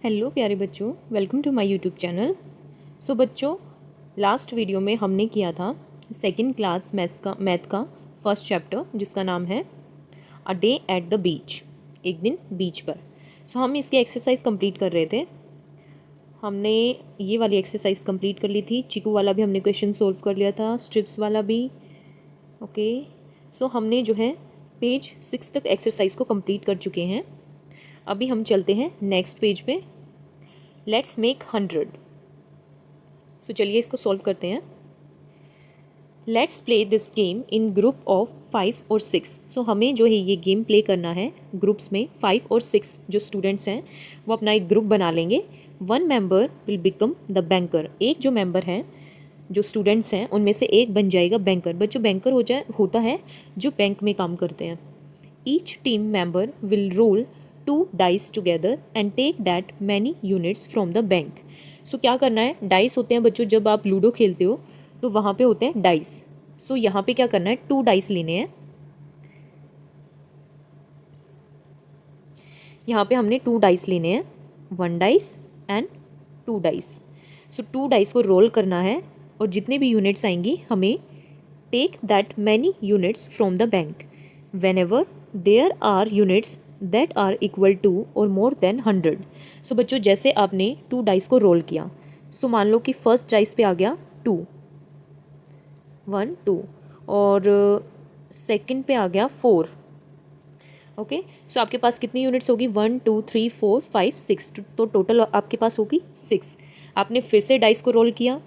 Hello प्यारे बच्चों, welcome to my YouTube channel. So बच्चों, लास्ट वीडियो में हमने किया था सेकंड क्लास मैथ का फर्स्ट चैप्टर, जिसका नाम है a day at the beach, एक दिन बीच पर। सो हम इसकी एक्सरसाइज कंप्लीट कर रहे थे। हमने ये वाली एक्सरसाइज कंप्लीट कर ली थी, चीकू वाला भी हमने क्वेश्चन सोल्व कर लिया था, स्ट्रिप्स वाला भी। ओके, सो हमने जो है पेज 6 तक एक्सरसाइज को कंप्लीट कर चुके हैं। अभी हम चलते हैं नेक्स्ट पेज पे। Let's make 100। सो चलिए इसको सॉल्व करते हैं। Let's play this game in group of 5 और 6। सो हमें जो है ये गेम प्ले करना है ग्रुप्स में। 5 और 6 जो स्टूडेंट्स हैं वो अपना एक ग्रुप बना लेंगे। One member will become the banker. एक जो मेंबर है, जो स्टूडेंट्स हैं उनमें से एक बन जाएगा बैंकर। बच्चों, बैंकर होता है जो बैंक में काम करते हैं। Each team member will roll 2 dice together and take that many units from the bank. So क्या करना है, डाइस होते हैं बच्चों, जब आप लूडो खेलते हो तो वहाँ पे होते हैं डाइस। सो यहाँ पे क्या करना है, 2 डाइस लेने हैं। यहाँ पे हमने 2 डाइस लेने हैं, 1 dice and 2 dice. So 2 dice को रोल करना है और जितने भी यूनिट्स आएंगी हमें take that many units from the bank whenever there are units that are equal to or more than 100। सो बच्चों, जैसे आपने 2 डाइस को रोल किया, सो मान लो कि फर्स्ट डाइस पे आ गया 2, 1 2, और सेकंड पे आ गया 4। ओके, सो आपके पास कितनी यूनिट्स होगी, 1 2 3 4 5 6, तो टोटल आपके पास होगी 6। आपने फिर से डाइस को रोल किया,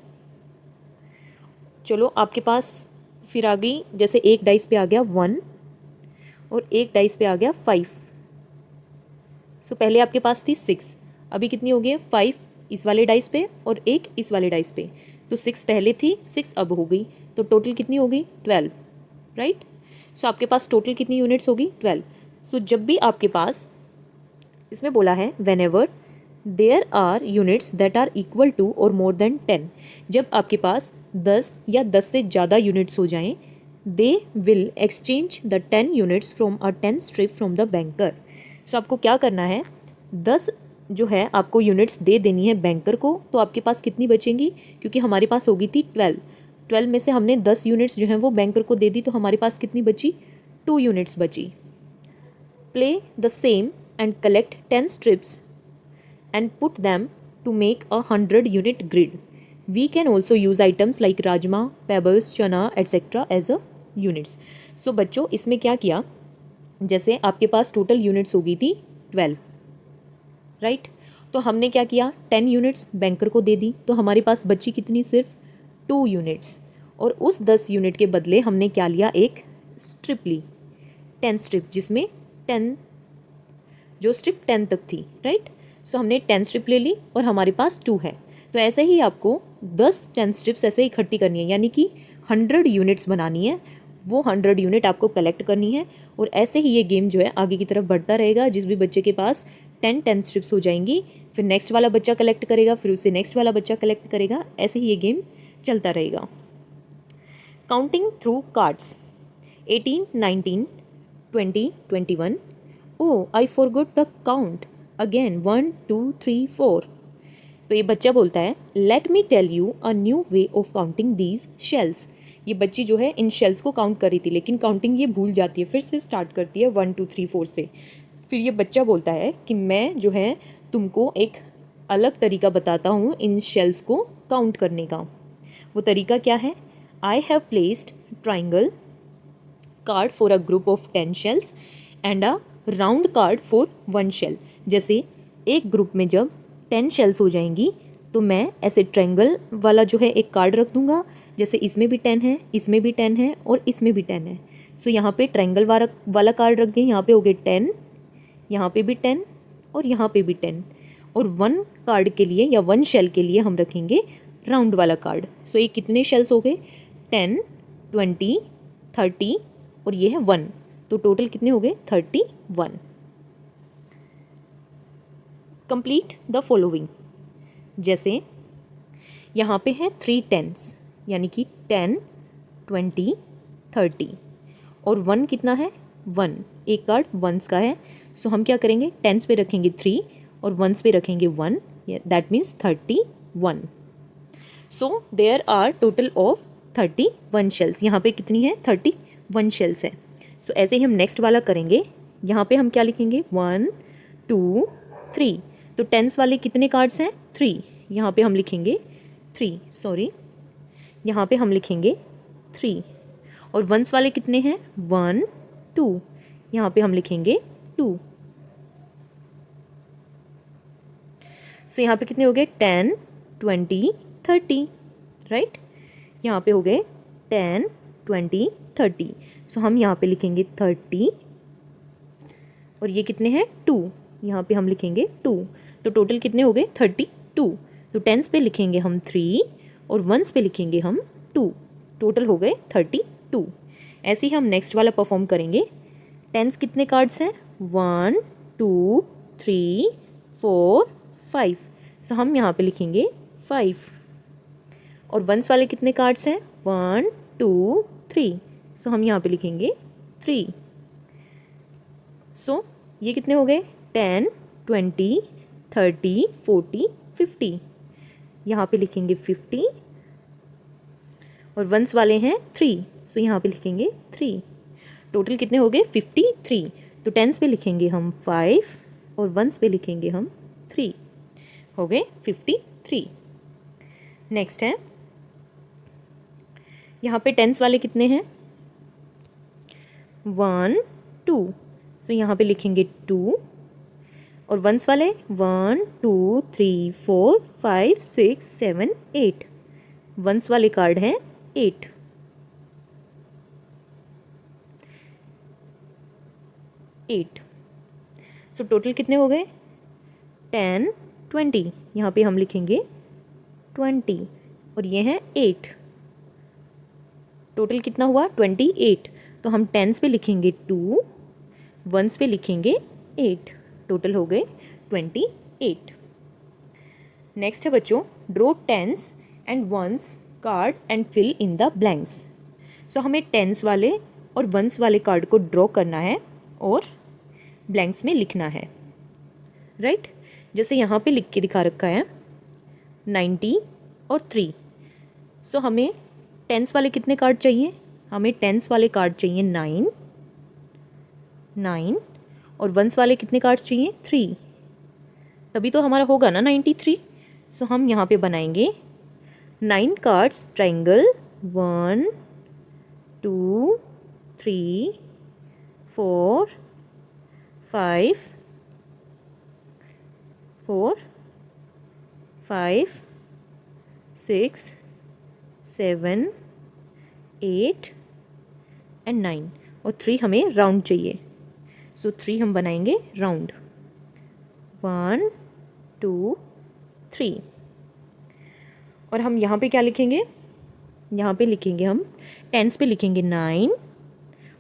चलो आपके पास फिर आ गई, जैसे एक डाइस पे आ गया 1 और एक डाइस पे आ गया 5। सो पहले आपके पास थी 6, अभी कितनी हो गई है 5 इस वाले डाइस पे और एक इस वाले डाइस पे। तो 6 पहले थी, 6 अब हो गई, तो टोटल कितनी होगी 12, राइट। सो आपके पास टोटल कितनी यूनिट्स होगी 12। सो जब भी आपके पास, इसमें बोला है whenever there are units that are equal to or more than 10, जब आपके पास 10 या 10 से ज़्यादा यूनिट्स हो जाएं, they will exchange the 10 units from a 10 strip from the banker। सो आपको क्या करना है, 10 जो है आपको यूनिट्स दे देनी है बैंकर को। तो आपके पास कितनी बचेंगी, क्योंकि हमारे पास होगी थी 12 में से हमने 10 यूनिट्स जो हैं वो बैंकर को दे दी, तो हमारे पास कितनी बची, 2 यूनिट्स बची। Play the same and collect 10 strips and put them to make a 100 unit grid। We can also use items like rajma, pebbles, chana etc. as a units। सो बच्चों, इसमें क्या किया, जैसे आपके पास टोटल यूनिट्स हो गई थी 12, राइट। तो हमने क्या किया, 10 यूनिट्स बैंकर को दे दी, तो हमारे पास बची कितनी, सिर्फ 2 यूनिट्स। और उस 10 यूनिट के बदले हमने क्या लिया, एक स्ट्रिप ली, 10 स्ट्रिप, जिसमें 10 जो स्ट्रिप 10 तक थी, राइट। सो हमने 10 स्ट्रिप ले ली और हमारे पास 2 है। तो ऐसे ही आपको 10 स्ट्रिप्स ऐसे इकट्ठी करनी है, यानी कि 100 यूनिट्स बनानी है। वो 100 यूनिट आपको कलेक्ट करनी है और ऐसे ही ये गेम जो है आगे की तरफ बढ़ता रहेगा। जिस भी बच्चे के पास 10 स्ट्रिप्स हो जाएंगी, फिर नेक्स्ट वाला बच्चा कलेक्ट करेगा, फिर उससे नेक्स्ट वाला बच्चा कलेक्ट करेगा, ऐसे ही ये गेम चलता रहेगा। Counting through cards, 18 19 20 21। Oh, I forgot the count again, 1 2 3 4। तो ये बच्चा बोलता है, let me tell you a new way of counting these shells. ये बच्ची जो है इन शेल्स को काउंट कर रही थी, लेकिन काउंटिंग ये भूल जाती है, फिर से स्टार्ट करती है 1 2 3 4 से। फिर ये बच्चा बोलता है कि मैं जो है तुमको एक अलग तरीका बताता हूँ इन शेल्स को काउंट करने का। वो तरीका क्या है, I have placed triangle card for a group of 10 shells and a round card for 1 shell. जैसे एक ग्रुप में जब 10 शेल्स हो जाएंगी, तो मैं ऐसे ट्रायंगल वाला जो है एक कार्ड रख दूंगा, जैसे इसमें भी 10 है, इसमें भी 10 है और इसमें भी 10 है। सो यहाँ पे ट्रायंगल वाला कार्ड रख दें, यहाँ पे हो गए 10, यहाँ पे भी 10 और यहाँ पे भी 10। और 1 कार्ड के लिए या 1 शेल के लिए हम रखेंगे राउंड वाला कार्ड। सो ये कितने शेल्स हो गए, 10 20 30 और ये है 1, तो टोटल कितने हो गए 31। कंप्लीट द फॉलोइंग, जैसे यहाँ पे है 3 10s, यानी कि 10 20 30 और 1 कितना है 1, एक कार्ड 1s का है। सो हम क्या करेंगे, 10s पे रखेंगे 3 और वंस पे रखेंगे 1, that means 31. So there are total of 31 shells. यहाँ पे कितनी है? 31 शेल्स है. सो ऐसे ही हम नेक्स्ट वाला करेंगे. यहाँ पे हम क्या लिखेंगे? 1 2 3. तो टेंस वाले कितने कार्ड्स हैं? 3. यहाँ पे हम लिखेंगे 3, सॉरी, यहाँ पे हम लिखेंगे 3. और वंस वाले कितने हैं? 1 2. यहाँ पे हम लिखेंगे 2. सो यहाँ पे कितने हो गए? 10 20 30, राइट. यहाँ पे हो गए 10 20 30. सो हम यहाँ पे लिखेंगे 30. और ये कितने हैं? 2. यहाँ पे हम लिखेंगे 2. तो टोटल कितने हो गए? 32. तो टेंस पे लिखेंगे हम 3 और वंस पे लिखेंगे हम 2. टोटल हो गए 32. ऐसे ही हम नेक्स्ट वाला परफॉर्म करेंगे. टेंस कितने कार्ड्स हैं? 1 2 3 4 5. सो हम यहाँ पे लिखेंगे 5. और वंस वाले कितने कार्ड्स हैं? 1 2 3. सो हम यहाँ पे लिखेंगे 3. सो ये कितने हो गए? 10 20 30 40 50. यहाँ पे लिखेंगे 50. और वंस वाले हैं 3. सो यहाँ पे लिखेंगे 3. टोटल कितने हो गए? 53. तो टेंस पे लिखेंगे हम 5 और वंस पे लिखेंगे हम 3. हो गए 53. नेक्स्ट है, यहाँ पे टेंस वाले कितने हैं? 1 2. सो यहाँ पे लिखेंगे 2. और वंस वाले 1 2 3 4 5 6 7 8. वंस वाले कार्ड हैं 8. सो टोटल कितने हो गए? 10 20. यहाँ पे हम लिखेंगे 20. और ये है 8. टोटल कितना हुआ? 28. तो हम टेंस पे लिखेंगे 2, वंस पे लिखेंगे 8. टोटल हो गए 28. नेक्स्ट है बच्चों, draw tens and ones card and fill in the blanks. So हमें टेंस वाले और वंस वाले कार्ड को ड्रॉ करना है और ब्लैंक्स में लिखना है, राइट. जैसे यहाँ पे लिख के दिखा रखा है 90 और 3. सो हमें टेंस वाले कितने कार्ड चाहिए? हमें टेंस वाले कार्ड चाहिए 9. और वंस वाले कितने कार्ड्स चाहिए? 3. तभी तो हमारा होगा ना 93. सो हम यहाँ पे बनाएंगे 9 कार्ड्स ट्राइंगल. 1 2 3 4 5 6 7 8 एंड 9. और 3 हमें राउंड चाहिए. सो 3 हम बनाएंगे राउंड. 1 2 3. और हम यहाँ पे क्या लिखेंगे? यहाँ पे लिखेंगे हम टेंस पे लिखेंगे 9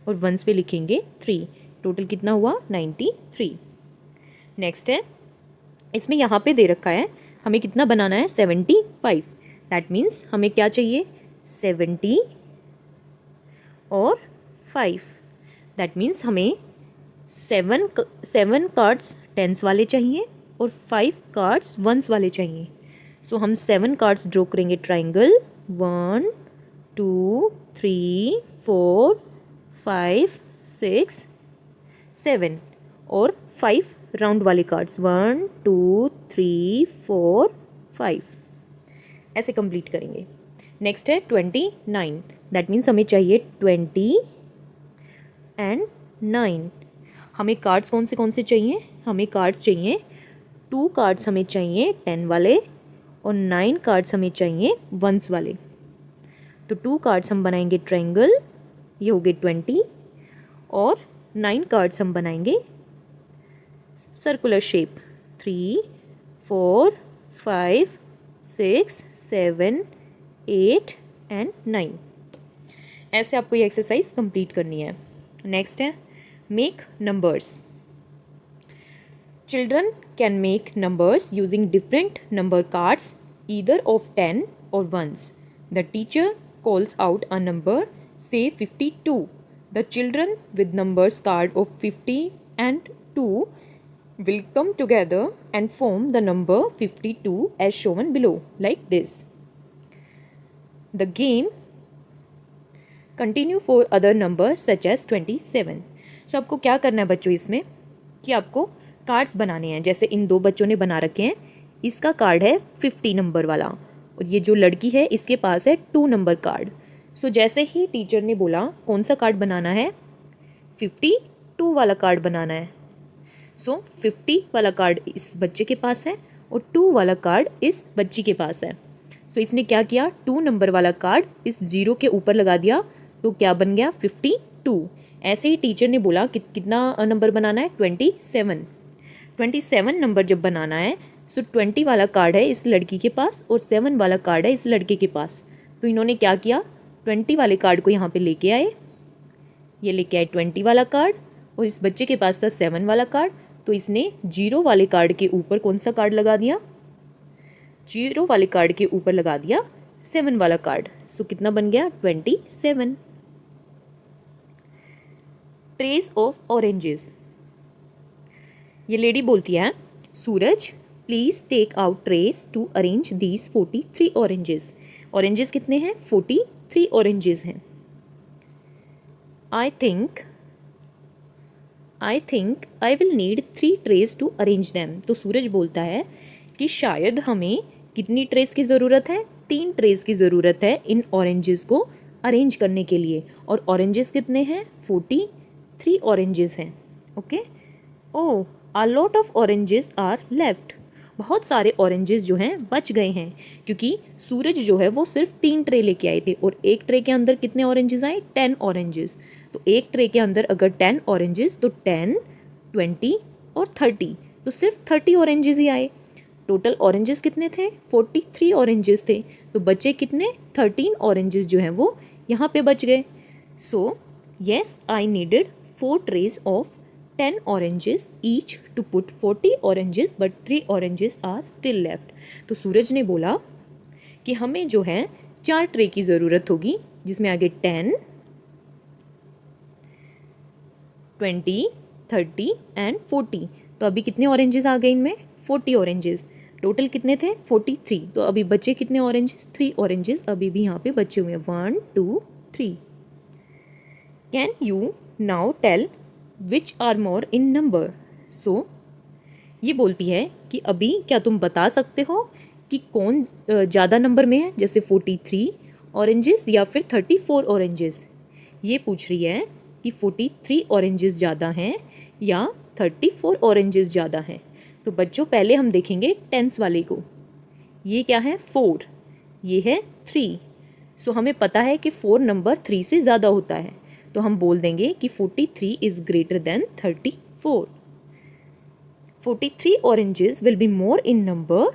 और वंस पे लिखेंगे 3. टोटल कितना हुआ? 93. नेक्स्ट है, इसमें यहाँ पे दे रखा है हमें कितना बनाना है? 75. दैट मीन्स हमें क्या चाहिए? 70 और 5. दैट मीन्स हमें 7 कार्ड्स टेंस वाले चाहिए और 5 कार्ड्स वंस वाले चाहिए. सो हम 7 कार्ड्स ड्रॉ करेंगे ट्राइंगल. 1 2 3 4 5 6 7. और 5 राउंड वाले कार्ड्स 1 2 3 4 5. ऐसे कंप्लीट करेंगे. नेक्स्ट है 29. दैट मीन्स हमें चाहिए 20 एंड 9. हमें कार्ड्स कौन से चाहिए? हमें कार्ड्स चाहिए 2 कार्ड्स हमें चाहिए 10 वाले और 9 कार्ड्स हमें चाहिए वंस वाले. तो 2 कार्ड्स हम बनाएंगे ट्रायंगल, ये हो गए 20. और 9 कार्ड्स हम बनाएंगे सर्कुलर शेप 3 4 5 6 7 8 एंड 9. ऐसे आपको ये एक्सरसाइज कंप्लीट करनी है. नेक्स्ट है make numbers. Children can make numbers using different number cards either of 10 or ones. The teacher calls out a number, say 52. The children with numbers card of 50 and 2 will come together and form the number 52 as shown below like this. The game continue for other numbers such as 27. So आपको क्या करना है बच्चों इसमें कि आपको cards बनाने हैं। जैसे इन दो बच्चों ने बना रखे हैं, इसका कार्ड है 50 नंबर वाला और ये जो लड़की है इसके पास है 2 नंबर कार्ड। सो जैसे ही टीचर ने बोला कौन सा कार्ड बनाना है, 52 वाला कार्ड बनाना है। सो 50 वाला कार्ड इस बच्चे के पास है और 2 वाला कार्ड इस बच्ची के पास है। सो इसने क्या किया, 2 नंबर वाला कार्ड इस 0 के ऊपर लगा दिया, तो क्या बन गया 52। ऐसे ही टीचर ने बोला कि कितना नंबर बनाना है, 27। 27 नंबर जब बनाना है, सो 20 वाला कार्ड है इस लड़की के पास और 7 वाला कार्ड है इस लड़के के पास। तो इन्होंने क्या किया, 20 वाले कार्ड को यहाँ पे लेके आए, ये लेके आए 20 वाला कार्ड और इस बच्चे के पास था 7 वाला कार्ड। तो इसने 0 वाले कार्ड के ऊपर कौन सा कार्ड लगा दिया, 0 वाले कार्ड के ऊपर लगा दिया 7 वाला कार्ड। सो कितना बन गया, 27। Trays of oranges. ये लेडी बोलती है, Suraj please take out trays to arrange these 43 oranges. Oranges कितने हैं, 43 ऑरेंजेस हैं। I think I will need 3 trays to arrange them. तो सूरज बोलता है कि शायद हमें कितनी ट्रेस की ज़रूरत है, 3 ट्रेस की ज़रूरत है इन ऑरेंजेस को अरेंज करने के लिए। और ऑरेंजेस कितने हैं, 43 ऑरेंजेस हैं। Okay, oh a lot of oranges are left. बहुत सारे ऑरेंजेस जो हैं बच गए हैं, क्योंकि सूरज जो है वो सिर्फ 3 ट्रे लेके आए थे और एक ट्रे के अंदर कितने ऑरेंजेस आए, 10 ऑरेंजेस। तो एक ट्रे के अंदर अगर 10 ऑरेंजेस तो 10, 20 और 30, तो सिर्फ 30 ऑरेंजेस ही आए। टोटल ऑरेंजेस कितने थे, 43 ऑरेंजेस थे, तो बचे कितने, 13 ऑरेंजेस जो हैं वो यहाँ पे बच गए। So yes I needed 4 trace of 10 oranges each to put 40 oranges but 3 oranges are still left। तो सूरज ने बोला कि हमें जो है 4 ट्रे की ज़रूरत होगी, जिसमें आगे 10, 20, 30 एंड 40। तो अभी कितने ऑरेंजेस आ गए इनमें, 40 ऑरेंजेस। टोटल कितने थे, 43। तो अभी बचे कितने ऑरेंजेस, 3 ऑरेंजेस अभी भी यहाँ पे बचे हुए हैं, 1, 2, 3। Can you now tell which are more in number. So ये बोलती है कि अभी क्या तुम बता सकते हो कि कौन ज़्यादा नंबर में है, जैसे 43 ऑरेंजेस या फिर 34 ऑरेंजेस। ये पूछ रही है कि 43 ऑरेंजेस ज़्यादा हैं या 34 ऑरेंजेस ज़्यादा हैं। तो बच्चों पहले हम देखेंगे टेंस वाले को। ये क्या है, 4, ये है 3। सो हमें पता है कि 4 नंबर 3 से ज़्यादा होता है, तो हम बोल देंगे कि 43 is greater than 34। 43 oranges will be more in number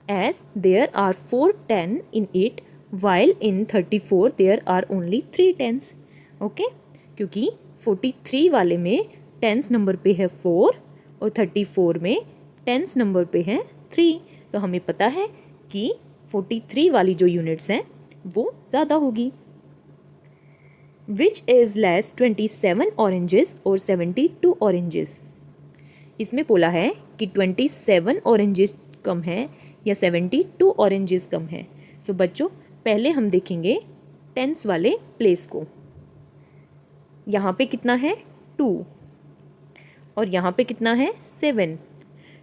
as there are 4 10 in it while in 34 there are only 3 tens। Okay, क्योंकि 43 वाले में टेंस नंबर पे है 4 और 34 में टेंस नंबर पे है 3। तो हमें पता है कि 43 वाली जो यूनिट्स हैं वो ज़्यादा होगी। विच इज़ लेस 27 ऑरेंजेस और 72 ऑरेंजेस। इसमें बोला है कि 27 ऑरेंजेस कम है या 72 ऑरेंजेस कम है। सो बच्चों पहले हम देखेंगे टेंस वाले प्लेस को। यहाँ पे कितना है, 2 और यहाँ पे कितना है, 7।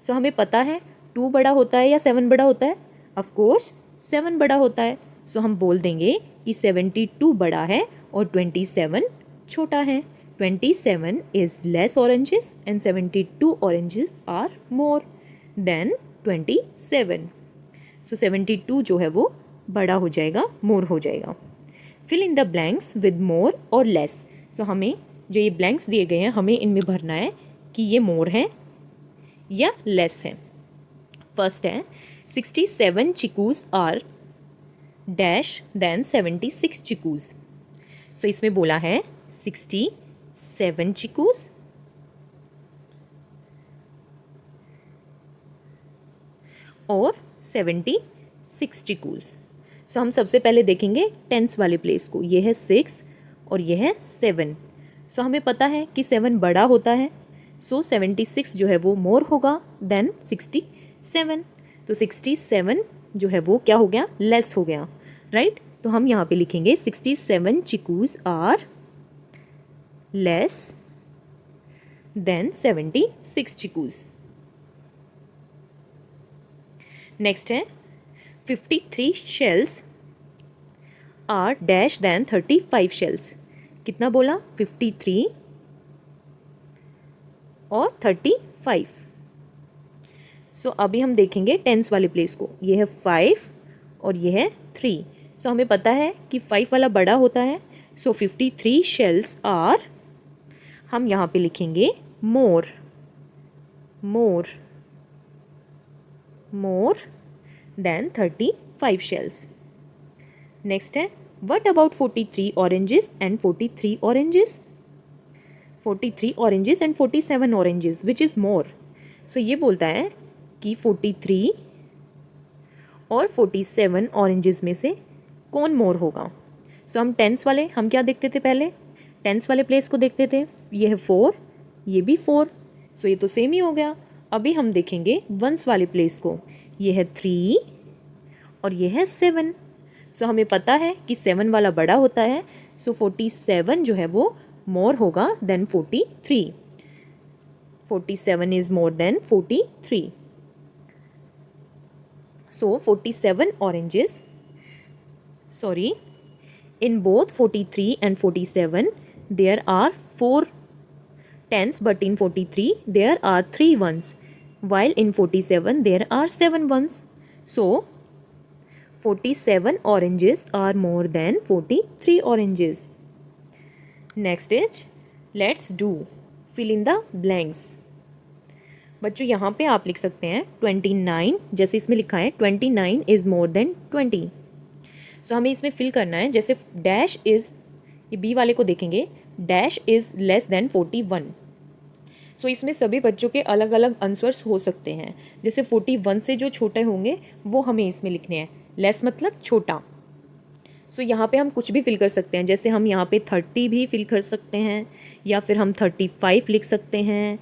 सो हमें पता है 2 बड़ा होता है या 7 बड़ा होता है, ऑफ कोर्स 7 बड़ा होता है। सो हम बोल देंगे कि 72 बड़ा है और 27 छोटा है। 27 is less oranges and 72 oranges are more than 27। So 72 जो है वो बड़ा हो जाएगा, मोर हो जाएगा। Fill in the blanks with more और लेस। सो हमें जो ये ब्लैंक्स दिए गए हैं हमें इनमें भरना है कि ये मोर है या लेस है। फर्स्ट है 67 chikoos are dash then 76 chikoos. सो इसमें बोला है 67 चिकूज और 76 चिकूज। सो हम सबसे पहले देखेंगे टेंस वाले प्लेस को। ये है 6 और ये है 7। सो हमें पता है कि 7 बड़ा होता है। सो 76 जो है वो मोर होगा देन 67। तो 67 जो है वो क्या हो गया, लेस हो गया, राइट। तो हम यहाँ पे लिखेंगे 67 chikoos are less than 76 chikoos. Next है 53 shells are dash than 35 shells. कितना बोला, 53 और 35। सो अभी हम देखेंगे टेंस वाले प्लेस को। ये है 5 और ये है 3। सो हमें पता है कि 5 वाला बड़ा होता है। सो 53 शेल्स आर, हम यहाँ पे लिखेंगे more, more, more than 35 shells. Next है what about 43 oranges and 43 oranges, 43 oranges and 47 oranges which is more. So ये बोलता है कि 43 और 47 ऑरेंजेस में से कौन मोर होगा। सो हम टेंस वाले, हम क्या देखते थे पहले, टेंस वाले प्लेस को देखते थे। ये है 4, ये भी 4, सो ये तो सेम ही हो गया। अभी हम देखेंगे वंस वाले प्लेस को। ये है 3 और ये है 7। सो हमें पता है कि 7 वाला बड़ा होता है। सो 47 जो है वो मोर होगा than 43। 47 is more than 43। So 47 oranges, sorry, in both 43 and 47 there are 4 tens, but in 43 there are 3 ones, while in 47 there are 7 ones. So 47 oranges are more than 43 oranges. Next is let's do fill in the blanks. बच्चों यहाँ पे आप लिख सकते हैं 29, जैसे इसमें लिखा है 29 इज़ मोर देन 20। सो हमें इसमें फिल करना है, जैसे डैश इज़, ये बी वाले को देखेंगे, डैश इज़ लेस देन 41। सो इसमें सभी बच्चों के अलग अलग आंसर्स हो सकते हैं। जैसे 41 से जो छोटे होंगे वो हमें इसमें लिखने हैं, लेस मतलब छोटा। सो यहाँ पे हम कुछ भी फिल कर सकते हैं, जैसे हम यहाँ पे 30 भी फिल कर सकते हैं, या फिर हम 35 लिख सकते हैं,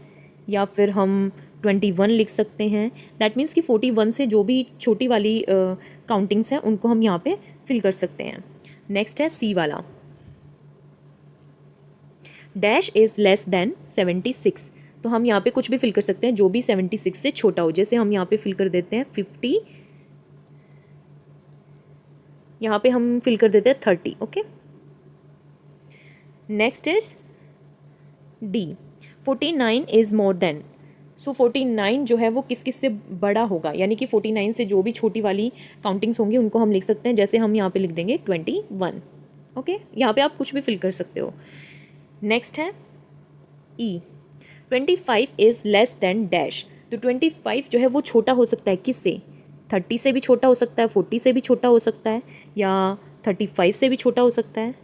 या फिर हम 21 लिख सकते हैं। दैट मीन्स कि 41 से जो भी छोटी वाली काउंटिंग्स हैं उनको हम यहाँ पे फिल कर सकते हैं। नेक्स्ट है सी वाला, डैश इज़ लेस देन 76। तो हम यहाँ पे कुछ भी फिल कर सकते हैं जो भी 76 से छोटा हो। जैसे हम यहाँ पे फिल कर देते हैं 50, यहाँ पे हम फिल कर देते हैं 30। Okay, next is D, 49 is more than. So 49 जो है वो किस किस से बड़ा होगा, यानी कि 49 से जो भी छोटी वाली काउंटिंग्स होंगी उनको हम लिख सकते हैं। जैसे हम यहाँ पे लिख देंगे 21। ओके, यहाँ पे आप कुछ भी फिल कर सकते हो। नेक्स्ट है ई, 25 इज़ लेस देन डैश। तो 25 जो है वो छोटा हो सकता है किससे, 30 से भी छोटा हो सकता है, 40 से भी छोटा हो सकता है, या 35 से भी छोटा हो सकता है,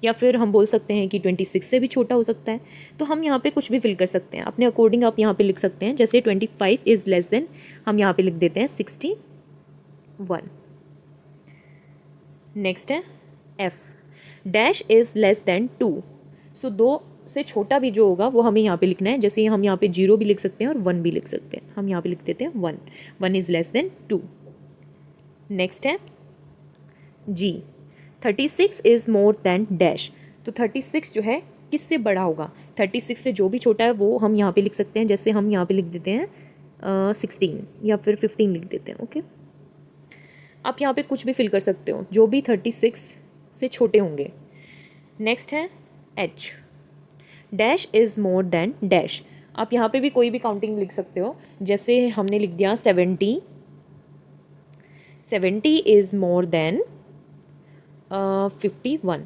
या फिर हम बोल सकते हैं कि 26 से भी छोटा हो सकता है। तो हम यहाँ पे कुछ भी फिल कर सकते हैं, अपने अकॉर्डिंग आप यहाँ पे लिख सकते हैं। जैसे 25 इज़ लेस देन, हम यहाँ पे लिख देते हैं 61। नेक्स्ट है F, dash is less than 2। सो 2 से छोटा भी जो होगा वो हमें यहाँ पे लिखना है। जैसे हम यहाँ पे 0 भी लिख सकते हैं और 1 भी लिख सकते हैं। हम यहाँ पे लिख देते हैं 1, 1 इज़ लेस देन 2। नेक्स्ट है जी, 36 इज़ मोर देन डैश। तो 36 जो है किससे बड़ा होगा, 36 से जो भी छोटा है वो हम यहाँ पे लिख सकते हैं। जैसे हम यहाँ पे लिख देते हैं 16 या फिर 15 लिख देते हैं। ओके, आप यहाँ पे कुछ भी फिल कर सकते हो जो भी 36 से छोटे होंगे। नेक्स्ट है H, dash is more then dash. आप यहाँ पे भी कोई भी काउंटिंग लिख सकते हो। जैसे हमने लिख दिया 70, 70 इज़ मोर देन 51।